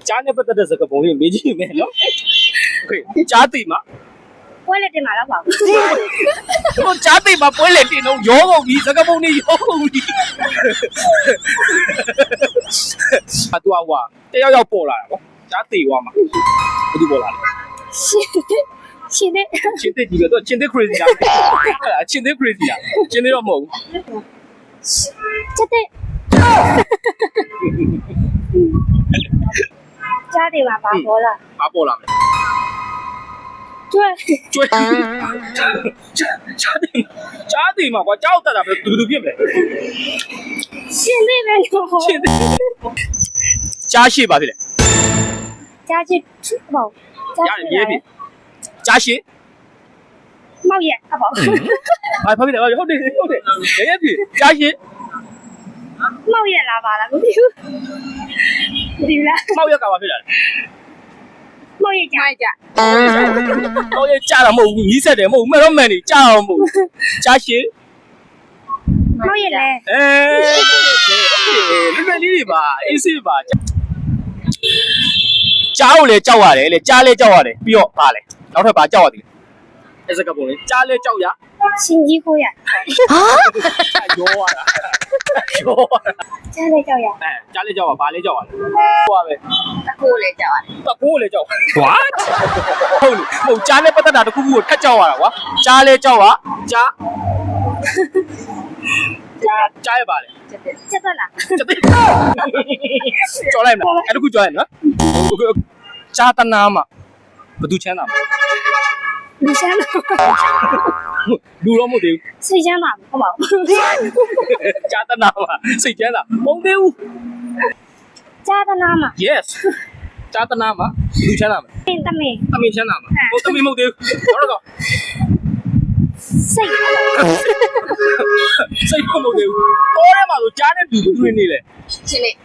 ကြားနဲ့ပတ်သက်တဲ့စကားပုံလေးမေးကြည့်မယ်နော်โอเคကြားသိမှာ ပွဲလက်တင်မှာတော့ပါဘူး တို့ကြားသိမှာပွဲလေတင်တော့ရောကုန်ပြီစကားပုံလေးရောကုန်ပြီအတူအဝါတယောက်ယောက်ပေါ်လာတာပေါ့ကြားသိသွားမှာဘယ်သူပေါ်လာလဲ ရှင်တဲ့ ချင်းသိကြီးကတော့ချင်းသိ crazy လားချင်းသိ crazy လားချင်းသိတော့မဟုတ်ဘူး ချက်တဲ့ကြားတယ်ပါပါပေါ်လာ ဘာပေါ်လာမလဲ ကျွဲ ကျွဲကြားသိမှာကွာကြောက်တတ်တာပဲတူတူဖြစ်မလဲ ရှင်တဲ့ပဲကို ချင်းသိကြားရှိပါသေးတယ် ကြားချစ်ပေါ့ ကြားရေးပြီကြားရှိ မောက်ရက်အပေါ့ ဘာဖြစ်လဲဟုတ်တယ်ရေးပြီကြားရှိ မောက်ရက်လာပါလားမသိဘူးမသိဘူးလား မောက်ရက်ကဘာဖြစ်လဲ မောက်ရက်ကြားကြ မောက်ရက်ကြားတာမဟုတ်ဘူးညီးဆက်တယ်မဟုတ်ဘူးမဲ့တော့မဲ့နေကြားအောင်မဟုတ်ကြားရှိ မောက်ရက်လဲ လွယ်လွယ်လေးတွေပါအေးဆေးပါကြားကိုလည်းကြောက်ရတယ်လေကြားလည်းကြောက်ရတယ်ပြီးတော့ပါလေနောက်ထပ်ပါကြောက်ရသေးတယ်အဲ့စကပုံလေးကြားလည်းကြောက်ရ ရှင်ကြီးကိုရ ရောရတာရော ကြားလဲကြောက်ရ ကြားလည်းကြောက်ပါဘာလည်းကြောက်ရတယ်ဟိုပါပဲ တကိုးလဲကြောက်ရတယ် တကိုးလည်းကြောက် what ဟုတ်လေမဟုတ်ကြားလည်းပတ်သက်တာတစ်ခုခုကိုထက်ကြောက်ရတာကွာကြားလည်းကြောက်ရကြားကြားရပါလေ ချက်သက်လား ကြော်လိုက်မလားအဲ့တခုကြော်လိုက်နော်ဂျာတနာမှာဘသူချမ်းသာမှာ လူချမ်းသာ လူတော့မဟုတ်သေး စိတ်ချမ်းသာဟုတ်ပါဘူး ဘူးဂျာတနာမှာစိတ်ချမ်းသာမဟုတ်သေးဘူး ကြားသနာမှာ yes ဂျာတနာမှာလူချမ်းသာမှာ တင်တမင် အမင်းချမ်းသာမှာဟုတ်သမီးမဟုတ်သေးဘူးတော့ စိတ် စိတ်မဟုတ်သေးဘူးတော့ထဲမှာဆိုကြားတဲ့လူဘယ်သူနေလဲ ရှင်လေး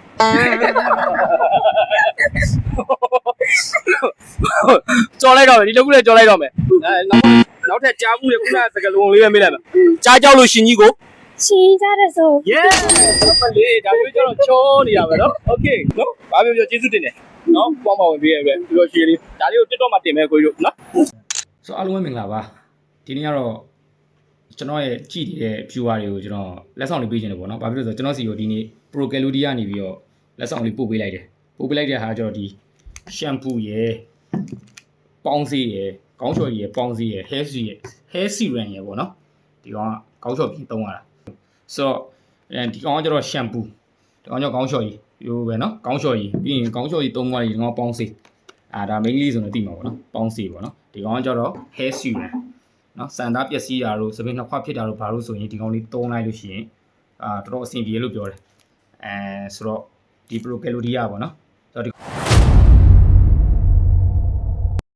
ကြော်လိုက်တော့မယ်ဒီတစ်ခုလည်းကြော်လိုက်တော့မယ်နောက်ထပ်ကြားမှုလေခုနကစကလုံးလေးပဲမေးလိုက်မယ်ကြားကြောက်လို့ရှင်ကြီးကို ရှင်ကြတဲ့ဆို yes ဘာလဲဒါမျိုးကျတော့ချောနေတာပဲနော် okay နော်ဘာပြောပြောကျေးဇူးတင်တယ်နော်ပေါင်းပါဝင်ပေးရတဲ့ပြီးတော့ရှင်းလေးဒါလေးကို TikTok မှာတင်မယ်ကိုကြီးတို့နော် ဆိုအားလုံးပဲမင်္ဂလာပါဒီနေ့ကတော့ကျွန်တော်ရဲ့ကြည့်နေတဲ့ viewer တွေကိုကျွန်တော်လက်ဆောင်လေးပေးခြင်းတယ်ပေါ့နော်ဘာဖြစ်လို့ဆိုတော့ကျွန်တော်စီကိုဒီနေ့ Pro Calorie ကနေပြီးတော့လက်ဆောင်လေးပို့ပေးလိုက်တယ်ပို့ပေးလိုက်တဲ့ဟာကျတော့ဒီ shampoo ရယ်ပေါင်းစေးရယ်ခေါင်းလျှော်ရည်ရယ်ပေါင်းစေးရယ် hair serum ရယ်ပေါ့နော်ဒီကောင်ကခေါင်းလျှော်ပြီးသုံးရတာဆိုတော့ဒီကောင်ကကျတော့ shampoo ဒီကောင်ကျခေါင်းလျှော်ရည်ရိုးပဲနော်ခေါင်းလျှော်ရည်ပြီးရင်ခေါင်းလျှော်ရည်သုံးသွားရင်ဒီကောင်ပေါင်းစေးဒါ main လေးဆိုတော့သိမှာပေါ့နော်ပေါင်းစေးပေါ့နော်ဒီကောင်ကကျတော့ hair serum နော်စံသားပျက်စီးတာတို့သပင်းနှစ်ခွဖြစ်တာတို့ဘာလို့ဆိုရင်ဒီကောင်လေးသုံးလိုက်လို့ရှိရင်တော်တော်အဆင်ပြေလို့ပြောတယ်ဆိုတော့ဒီ Pro Calorie ပေါ့နော်ဆိုတော့